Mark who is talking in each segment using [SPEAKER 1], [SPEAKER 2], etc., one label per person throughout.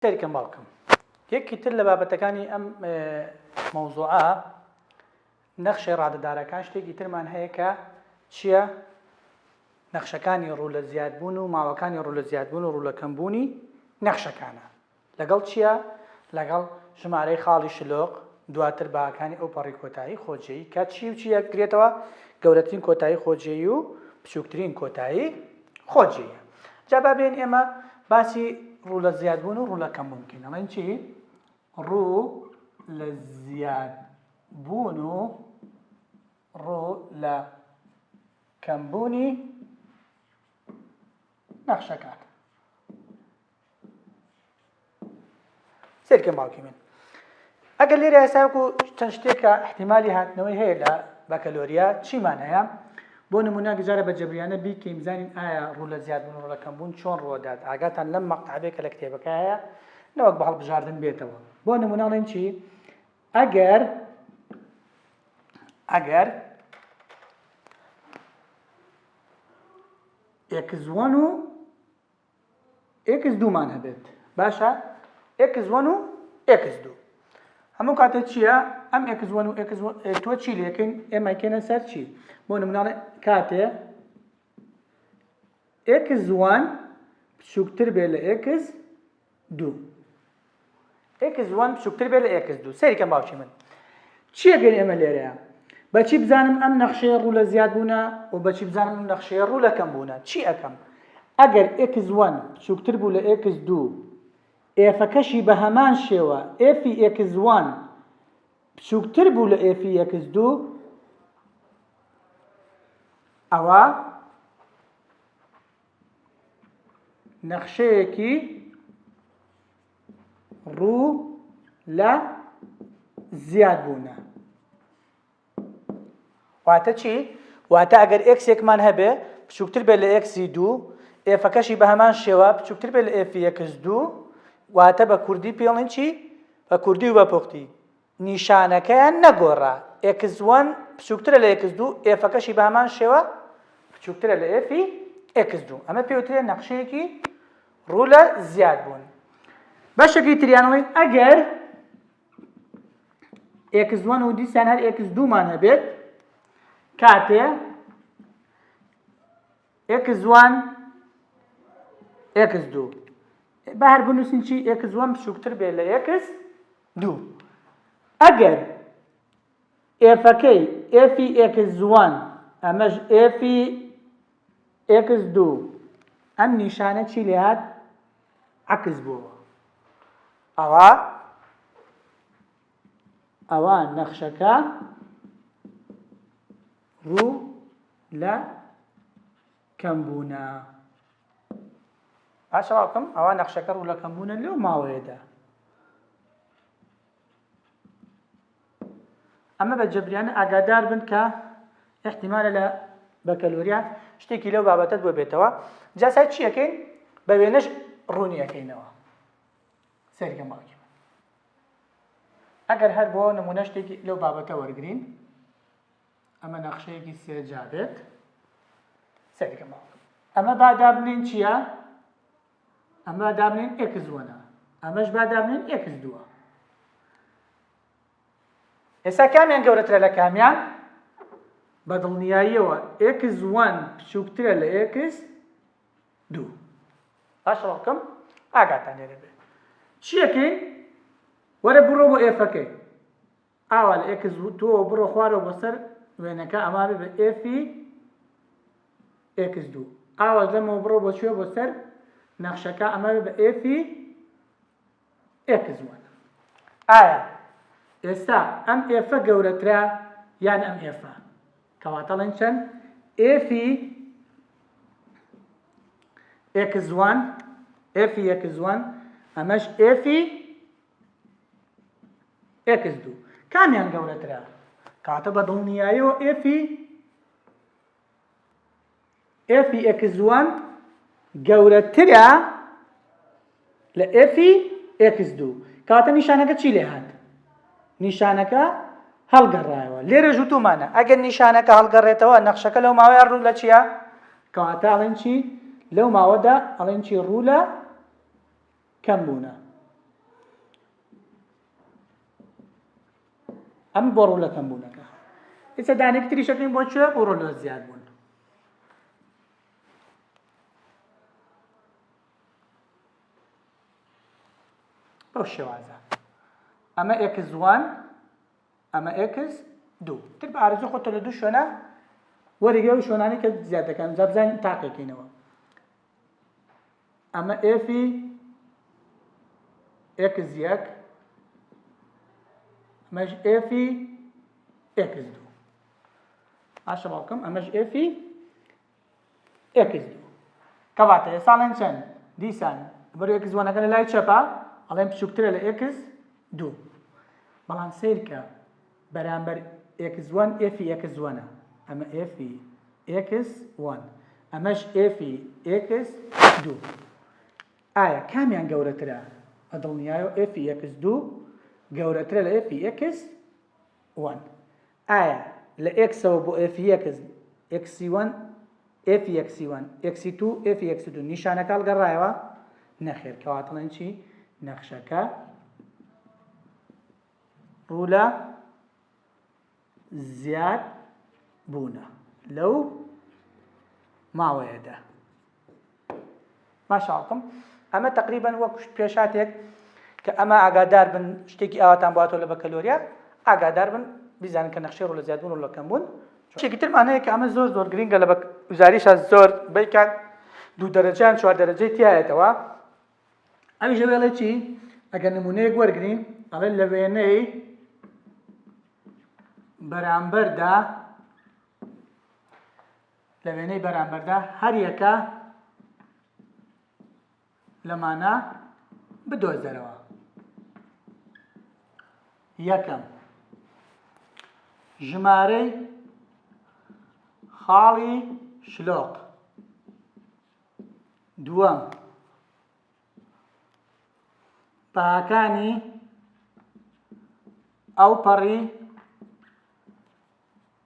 [SPEAKER 1] سەیرکەم باوکم یەکی تر لە بابەتەکانی ئەم مەوزوعە نەخشەی ڕادەدارەکان شتێکی ترمان هەیە کە چییە؟ نەخشەکانی ڕوو لە زیادبوون و ماوەکانی ڕوو لە زیادبوون و ڕوو لە کەمبوونی نەخشەکانە لەگەڵ چییە؟ لەگەڵ ژمارەی خاڵی شلۆق دواتر باکانی ئەو پەڕی کۆتایی خۆجێیی کە چی و چی یەکگرێتەوە؟ گەورەترین کۆتایی خۆجێیی و بچووکترین کۆتایی خۆجێیە. جا بابێن ئێمە باسی ڕوو لە زیادبوون و ڕوو لە کەمبوون بکەین. ئەمە چی؟ ڕوو لە زیادبوون و ڕوو لە کەمبوونی نەخشەکان. سێرکەم باوکی من ئەگەر لێرە ئێساوەکو چەند شتێکە احتیمالی هاتنەوەی هەیە لە بەکەلۆریا چیمان هەیە؟ بۆ نمونە گەجارە بە جەبریانە بیکەین بزانین ئایا ڕوو لە زیادبوون و ڕوو لە کەمبوون چۆن ڕۆدات. ئاگاتان لەم مەقطعەیە لە کتێبەکە هەیە نەوەک بە هەڵبژاردن بێتەوە. بۆ نمونە ئەڵێن چی؟ ئەگەر x1 و x2 مان هەبێت، باشە؟ x1 و x2 هەموو کاتێک چییە؟ ئەم x1 و x2 تۆ چی لێکەین؟ ئێمە کێنە سەر چی؟ بۆ نمونە کاتێ x1 بچووکتر بێ لە x2 x1 بچووکتر بێ لە x2. سەیرکەم باوکی من چیەکەین ئێمە لێرەیە؟ بەچی بزانم ئەم نەخشەیە ڕوو لە زیادبوونە و بەچی بزانم ئەم نەخشەیە ڕوو لە کەمبوونە؟ چی ئەەکەم؟ ئەگەر x1 بچووکتر بوو لە x2 ئێفەکەشی بە هەمان شێوە ئێفی x1 بچووکتر بوو لە ئێفی x2 ئەوە نەخشەیەکی ڕوو لە زیادبوونە. واتە چی؟ واتە ئەگەر x-ێکمان هەبێ بچووکتر بێت لە x2 ئێفەکەشی بە هەمان شێوە بچووکتر بێت لە ئێفی x2 واتە بە کوردی پێڵێن چی؟ بە کوردی و بە پۆختی نیشانەکەیان نەگۆڕا. x1 بچووکترە لە x2 ئێفەکەشی بە هەمان شێوە بچووکترە لە ئێفی x2. ئەمە پێوترێت نەخشەیەکی ڕوو لە زیادبوون. بەشێکی تریانەوەی ئەگەر x1 و دیسان هەر x2 مان هەبێت کاتێ x1 x2 بە هەر بنووسین چی؟ x1 بچووکتر بێت لە x2. ئەگەر ئێفەکەی ئێفی x1 ئەمەش ئێفی x2 ئەم نیشانە چی لێ هات؟ عەکس بووەوە. ئەوە نەخشەکە ڕوو لە کەمبوونە. باشە باوکم ئەوە نەخشەکە ڕوو لە کەمبوونە لەو ماوەیەدا. ئەمە بە جەبریانە ئاگادار بن کە احتیمالە لە بەکەلۆریا شتێکی لەو بابەتت بۆ بێتەوە. جاسای چی ئەەکەین؟ بە وێنەش ڕوونی ئەەکەینەوە. سەیرکەم باوکی من ئەگەر هەر بۆ نمونە شتێکی لەو بابەتە وەرگرین ئەمە نەخشەیەکی سێجا بێت. سەیرکەم باوکم ئەمە بادابنین چییە؟ ئەمە دابنین x1 ئەمەش بادابنین x2. ئێستا کامیان گەورەترە لە کامیان؟ بە دڵنیاییەوە x1 بچووکترە لە x2. باشە باوکم ئاگاتان لێرە بێت. چیەکەین؟ وەرە بڕۆ بۆ ئێفەکەی ئاوا لە x2 بڕۆ خوارەوە بەسەر وێنەکە ئەما بێ بە ئێفی x2 ئاواش لەمەوە بڕۆ بۆ چوێ بۆ سەر نەخشەکە ئەمە بێ بە ئێفی x1. ئایا ئێستا ئەم ئێفە گەورەترە یان ئەم ئێفە؟ کەواتەڵێن چەند؟ ئێفی x1 ئێفی x1 ئەمەش ئێفی x2. کامیان گەورەترە؟ کاتە بە دڵنیاییەوە ئێفی x1 گەورەترە لە ئێفی x2. کاتە نیشانەکە چی لێ هات؟ نیشانەکە هەڵگەڕایەوە. لێرە ژووتومانە ئەگەر نیشانەکە هەڵگەڕێتەوە نەخشەکە لەو ماوەیە ڕوو لە چییە؟ کەواتە ئەڵێن چی؟ لەو ماوەدا ئەڵێن چی؟ ڕوو لە کەمبوونە. ئەم بۆ ڕوو لە کەمبوونەکە. ئێستا دانێکی تری شەکەین بۆ چێ؟ بۆ ڕوو لە زیاد بوون. بەو شێوازە ئەمە x1 ئەمە x2 تر بە ئارەزوو خۆتە لە دوو شوێنە وەرەگرە و شوێنانی کە زیاد دەکەن جا بزانین تاقیەکەینەوە. ئەمە ئێفی x1 ئەمەش ئێفی x2 ئاشە باوکەم ئەمەش ئێفی x2 کەواتە ئێساڵێن چەند دیسان بەرەو x1ەکە لە لای چەپە ئەڵێن بچووکترە لە x2 بەڵام سیرکە بەرامبەر x1 ئێفی x1ە ئەمە ئێفی x1 ئەمەش ئێفی x2 ئایا کامیان گەورەترە؟ ئەدڵنیایە ئێفی x2 گەورەترە لە ئێفی x1 ئایا لە x-ەوە بۆ ئێفی x1 ئێفی x1 x2 ئێفی x2 نیشانەکە هەڵگەڕایەوە؟ نەخێر کەواتەڵێن چی؟ نەخشەکە ڕوو لە زیاد بوونە لەو ماوەیەدا. ماشاڵکم ئەمە تقریبا وەک پێشاتێک کە ئەمە ئاگادار بن شتێکی ئاواتان بواتەوە لە بەکەلۆریا ئاگادار بن بیزانن کە نەخشەی ڕوو لە زیاد بوون و لە کەمبوون. شتێکی ترمان هەیە کە ئەمە زۆر گرینگە لە وزاریشە زۆر بیکات دوو دەرەجەیان چوار دەرەجەی تایەتەوە. ئەویش دەبێڵێ چی؟ ئەگەر نمونەیەک وەرگرین ئەڵێن لە وێنەی بەرامبەردا هەر یەکە لەمانە بدۆزدەرەوە. یەکەم ژمارەی خاڵی شلۆق، دووەم بەهاکانی ئەو پەڕی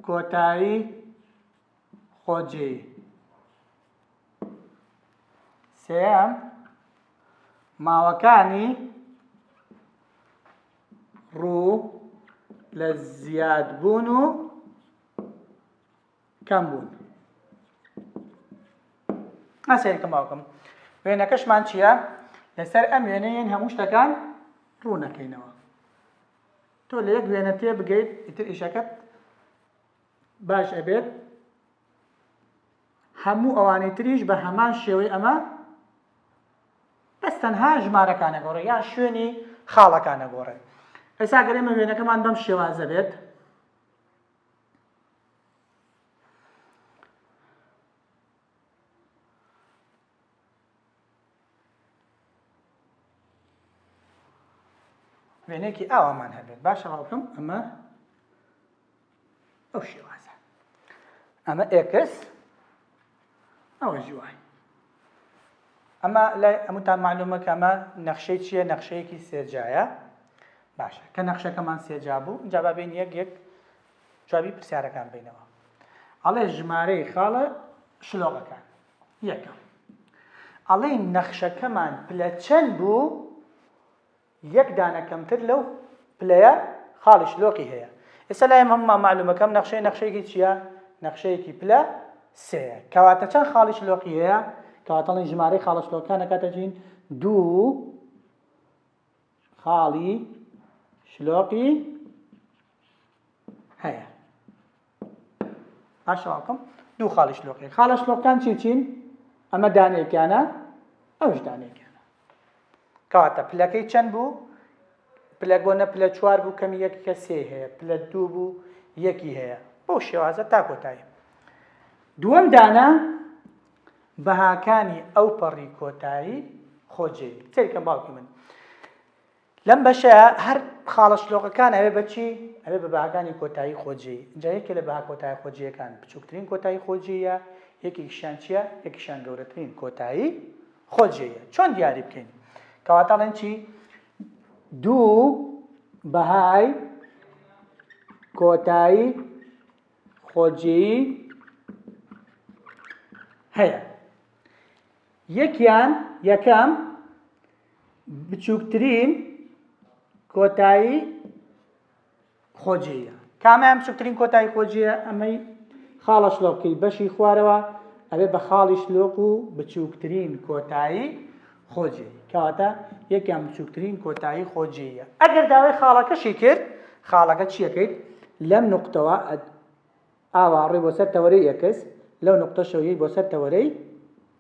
[SPEAKER 1] کۆتایی خۆجێی، سێەم ماوەکانی ڕوو لە زیادبوون و کەمبوون. ئاسێکم باوکەم وێنەکەشمان چییە؟ لەسەر ئەم وێنەیەن هەموو شتەکان ڕوو نەکەینەوە. تۆ لە یەک وێنە تێ بگەیت ئیتر ئیشەکەت باش ئەبێت هەموو ئەوانەی تریش بە هەمان شێوەی ئەمە بەس تەنها ژمارەکانە گۆڕێ یان شوێنی خاڵەکانە گۆڕێ. ئێستا گەر ئێمە وێنەکەمان بەم شێوازە بێت وێنەیەکی ئاوامان هەبێت باشە باوکەم ئەمە ئەو شێوازە ئەمە x ئەوە ژوای ئەمە لای ئەموتان معلومە کە ئەمە نەخشەی چییە؟ نەخشەیەکی سێجایە. باشە کە نەخشەکەمان سێجا بوو اینجا با بین یەک جوابی پرسیارەکان بینەوە. ئەڵێ ژمارەی خاڵە شلۆغەکان یەکەم ئەڵێ نەخشەکەمان پلە چەند بوو یەک دانە کەمتر لەو پلەیە خاڵی شلۆقی هەیە. ئێستا لایم هەمومان معلومەکەم نەخشەیەکی چییە؟ نەخشەیەکی پلە سێیە. کەواتە چەند خاڵی شلۆقی هەیە؟ کەواتەڵێن ژمارەی خاڵە شلۆقەکانە کاتەجین دوو خاڵی شلۆقی هەیە. ئاشەواکەم دوو خاڵی شلۆقی. خاڵە شلۆقەکان چین؟ ئەمە دانەیەکیانە ئەوش دانەیەکیانە. کەواتە پلەکەی چەند بوو؟ پلەک بۆ نە پلە چوار بوو کەمی یەکێکە سێ هەیە، پلە دوو بوو یەکی هەیە. بەو شێوازە تا کۆتایی. دووەم دانە بەهاکانی ئەو پەڕی کۆتایی خۆجێی. چێکم باوکی من لەم بەشەیە هەر خاڵە شلۆقەکان ئەوێ بەچی؟ ئەوێ بە بەهاکانی کۆتایی خۆجێی. اینجا یەکێ لە بەها کۆتایی خۆجیەکان بچووکترین کۆتایی خۆجێیە، یەکێکیشیان چییە؟ یەکیشیان گەورەترین کۆتایی خۆجێیە. چۆن دیاری بکەین؟ کەواتەڵێن چی؟ دوو بەهای کۆتایی خۆجێیی هەیە. یەکەم بچووکترین کۆتایی خۆجیە کامیان بچووکترین کۆتایی خۆجیە ئەمەی خاڵە شلۆقی بەشی خوارەوە ئەبێ بە خاڵی شلۆق و بچووکترین کۆتایی خۆجی کەواتە یەکیان بچووکترین کۆتایی خۆجیە ئەگەر داوای خاڵەکەشی کرد خاڵەکە چیەکەیت لەم نقطەوە ئاوا ڕێ بۆ سەر تەوەرەی ئەکس لەو نقطە شەویی بۆ سەر تەوەرەی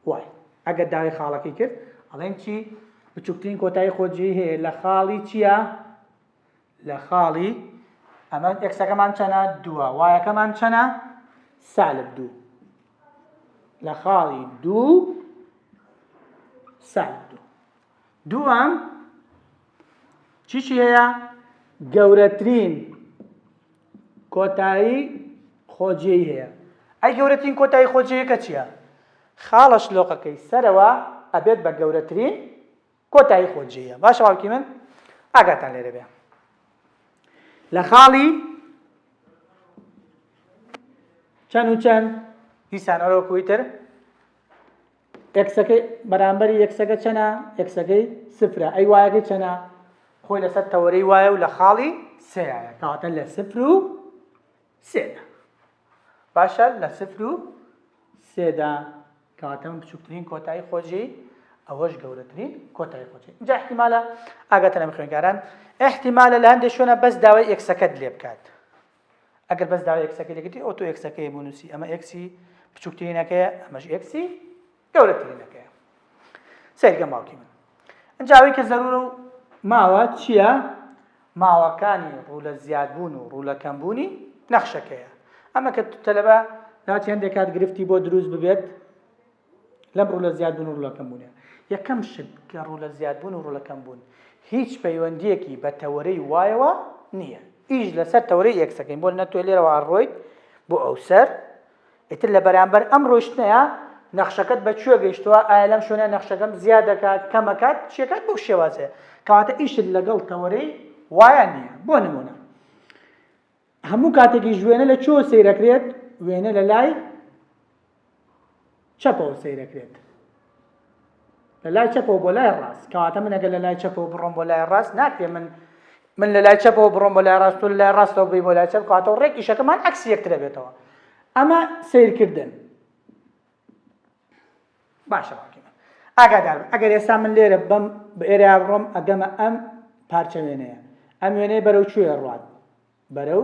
[SPEAKER 1] وای ئەگەر داوای خاڵەکەی کرد ئەڵێن چی بچووکترین کۆتایی خۆجی هەیە لە خاڵی چییە لە خاڵی ئەمە ئەکسەکەمان چەنە دووە وایەکەمان چەنە سالب دوو لە خاڵی دوو سالب دوو دووەم چیشی هەیە گەورەترین کۆتایی خۆجیی هەیە ئەی گەورەترین کۆتایی خۆجیەکە چییە خاڵە شلۆقەکەی سەرەوە ئەبێت بە گەورەترین کۆتایی خۆجیە باشە باوکی من ئاگاتان لێرە بێ لە خاڵی چەند و چەند دیسانەوەکوی تر ئەکسەکەی بەرامبەری یەکسەکە چەنە یەکسەکەی سفرە ئەی وایەکەی چەنە خۆی لەسەر تەوەرەی وایە و لە خاڵی سێیە کەواتە لە سفر و سێدا باشە لە سفر و سێدا کەواتە من بچووکترین کۆتایی خۆجی ئەوەش گەورەترین کۆتایی خۆجی اینجا احتیمالە ئاگاتەنە خوێنکاران احتیمالە لە هەندێک شوێنە بەس داوای ئەکسەکەت لێ بکات ئەگەر بەس داوای ئەکسەکەی لێگرتی ئۆتۆ ئەکسەکەی بنووسی ئەمە ئەکسی بچووکترینەکەیە ئەمەش ئەکسی گەورەترینەکەیە سەیرگە ماوکی من ئەنجاوی کە زەرورە و ماوە چییە ماوەکانی ڕوو لە زیادبوون و ڕوو لە کەمبوونی نەخشەکەیە ئەمە کە تەلەبە لاتی هەندێک کات گرفتی بۆ دروست ببێت لەم ڕوو لە زیادبوون و ڕوو لە کەمبوونە یەکەم شت کە ڕوو لە زیادبوون و ڕوو لە کەمبوون هیچ پەیوەندیەکی بە تەوەرەی وایەوە نییە ئیش لەسەر تەوەرەی ئەکسەکەین بۆ نەتوێ لێرەوە ئاڕۆیت بۆ ئەو سەر ئیتر لە بەرامبەر ئەم ڕۆیشتنەیە نەخشەکەت بە کوێ گەیشتووە ئایا لەم شوێنە نەخشەکەم زیاد دەکات کەمەکات چیەکات بەو شێوازەیە کەواتە ئیشت لەگەڵ تەوەرەی وایە نییە بۆ نمونە هەموو کاتێکی وێنە لە چۆ سەیرەکرێت وێنە لە لای چەپەوە سەیرەکرێت لە لای چەپەوە بۆ لای ڕاست کەواتە من ئەگەر لە لای چەپەوە بڕۆم بۆ لای ڕاست ناکرێت من لە لای چەپەوە بڕۆم بۆ لای ڕاست و لە لای ڕاستەوە بی بۆ لای چەپ کەواتەوە ڕێک ئیشەکەمان عەکسی یەکترە بێتەوە ئەمە سیرکردن باشە ئاگادار ئەگەر ئێستا من لێرە بەم ئێرە بڕۆم ئەگەمە ئەم پارچە وێنەیە ئەم وێنەیە بەرەو کوێ ڕات بەرەو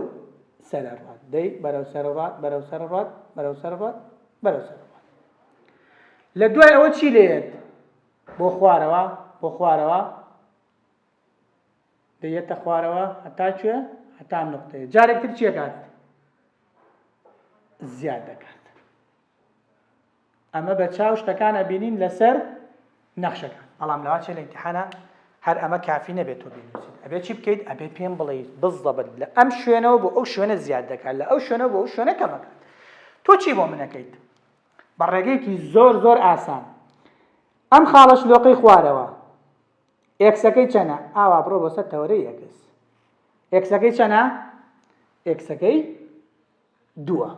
[SPEAKER 1] سەرە ڕات دەی بەرەو سەرە ڕات بەرەو سەرە ڕات بەرەو سەرە ڕات بەرەو سەرە ڕات لە دوای ئەوە چی لێت بۆ خوارەوە دەیەتە خوارەوە هەتا کوێ هەتا ئەم نقطەیە جارێکتر چیەکات زیاد دەکات ئەمە بە چاو شتەکانە بینین لەسەر نەخشەکان بەڵام لەوا چێ لە ئیمتیحانە هەر ئەمە کافی نەبێت تۆ بینویسیت ئەبێ چی بکەیت ئەبێ پێم بڵێیت بزەبت لە ئەم شوێنەوە بۆ ئەو شوێنە زیاد دەکات لە ئەو شوێنە بۆ ئەو شوێنە کەمەکات تۆ چی بۆ منەکەیت بە ڕێگەیەکی زۆر ئاسان ئەم خاڵە شلۆقەی خوارەوە ئێکسەکەی چەنە ئاوا بڕۆ بۆ سەر تەوەرەی ئەکس ئێکسەکەی چەنە ئێکسەکەی دووە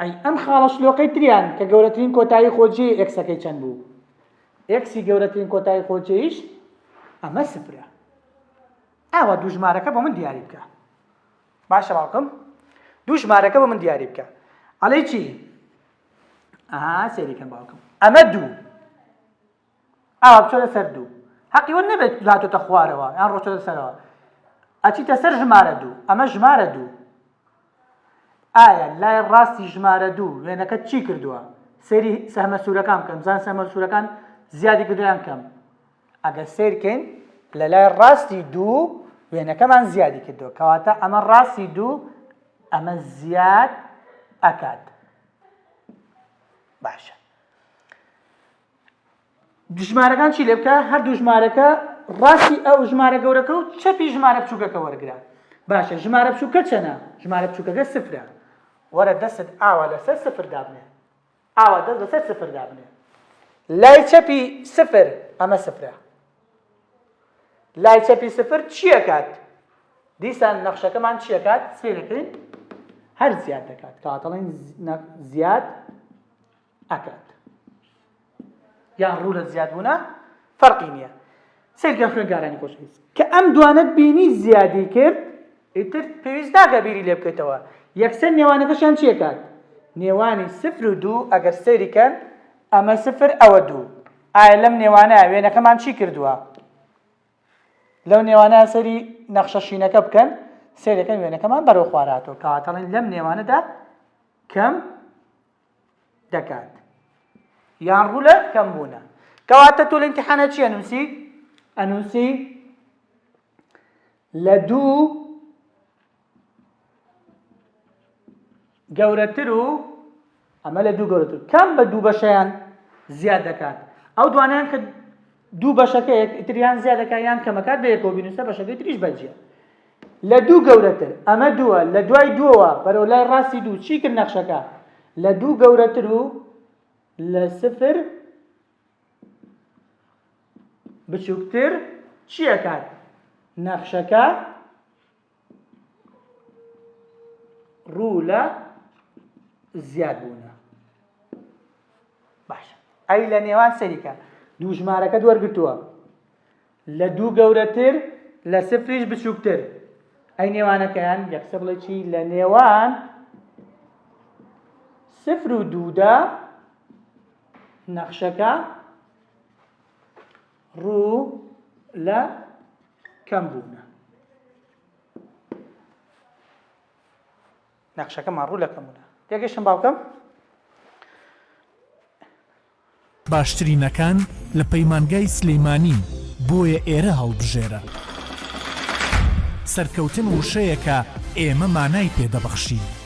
[SPEAKER 1] ئەی ئەم خاڵە شلۆقەی تریان کە گەورەترین کۆتایی خۆجی ئێکسەکەی چەند بوو ئێکسی گەورەترین کۆتایی خۆجیش ئەمە سفرە ئاوا دوو ژمارەکە بۆ من دیاری بکە باشە باوکم دوو ژمارەکە بۆ من دیاری بکە ئەڵێ چی سێریکەم باوکم ئەمە دوو ئاوا بچۆ لەسەر دوو حەقیوە نەبێت هاتۆتە خوارەوە یان ڕۆچۆتە سەرەوە ئەچیتە سەر ژمارە دوو ئەمە ژمارە دوو ئایا لای ڕاستی ژمارە دوو وێنەکە چی کردووە سەیری سەهمە سوورەکان بکەم زان سەهمە سوورەکان زیادی کردویان کەم ئەگەر سیرکەین لە لای ڕاستی دوو وێنەکەمان زیادی کردووە کەواتە ئەمە ڕاستی دوو ئەمە زیاد ئەکات باشە ژمارەکان چی لێ بکە هەردوو ژمارەکە ڕاستی ئەو ژمارە گەورەکە و چەپی ژمارە بچووکەکە وەرگرا باشە ژمارە بچووکە چەنە ژمارە بچووکەکە سفرە وەرە دەستت ئاوا لەسەر سفر دابنێ ئاوا دەست لەسەر سفر دابنێ لای چەپی سفر ئەمە سفرە لای چەپی سفر چیەکات دیسان نەخشەکەمان چیەکات سێرەکەین هەر زیاد دەکات کاتەڵێن زیاد ئەکات یان ڕوو لە زیادبوونە فەرقی نییە سێرکە خوێنکارانی خۆشەویست کە ئەم دوانت بینی زیادی کرد ئیتر پێویست ناکە بیری لێ بکەیتەوە یەکسەر نێوانەکەشیان چیەکات نێوانی 0 و 2 ئەگەر سەیریکەن ئەمە 0 ئەوە 2 ئایا لەم نێوانە وێنەکەمان چی کردووە لەو نێوانە سەری نەخشە شینەکە بکەن سەیرەکەن وێنەکەمان بەرەو خواراتەوە کەواتەڵێن لەم نێوانەدا کەم دەکات یان ڕوو لە کەمبوونە کەواتە تۆ لە ئیمتیحانە چی ئەنووسی ئەنووسی لە 2 گەورەتر و ئەمە لە 2 گەورەتر کەم بە 2 بەشەیان زیاد دەکات ئەو دوانیان کە 2 بەشەکە ئیتریان زیاد دەکات یان کەمەکات بە یەکەوە بینووسە بەشەکەی تریش بەجێ لە 2 گەورەتر ئەمە 2 لە دوای 2ەوە بەرەو لای ڕاستی 2 چی کرد نەخشەکە لە 2 گەورەتر و لە 0 بچووکتر چیەکات نەخشەکە ڕوو لە زیاد بوونە باشە ئەی لە نێوان سەریکە دوو ژمارەکە وەرگرتووە لە 2 گەورەتر لە 0 بچووکتر ئەی نێوانەکەیان یەکسەر بڵێ چی لە نێوان 0 و 2 دا نەخشەکە ڕوو لە کەمبوونە نەخشەکەمان ڕوو لە کەمبوونە تێگەیشتم باوکەم
[SPEAKER 2] باشترینەکان لە پەیمانگای سلەیمانی بۆیە ئێرە هەڵبژێرە سەرکەوتن وشەیەکە ئێمە مانای پێدەبەخشین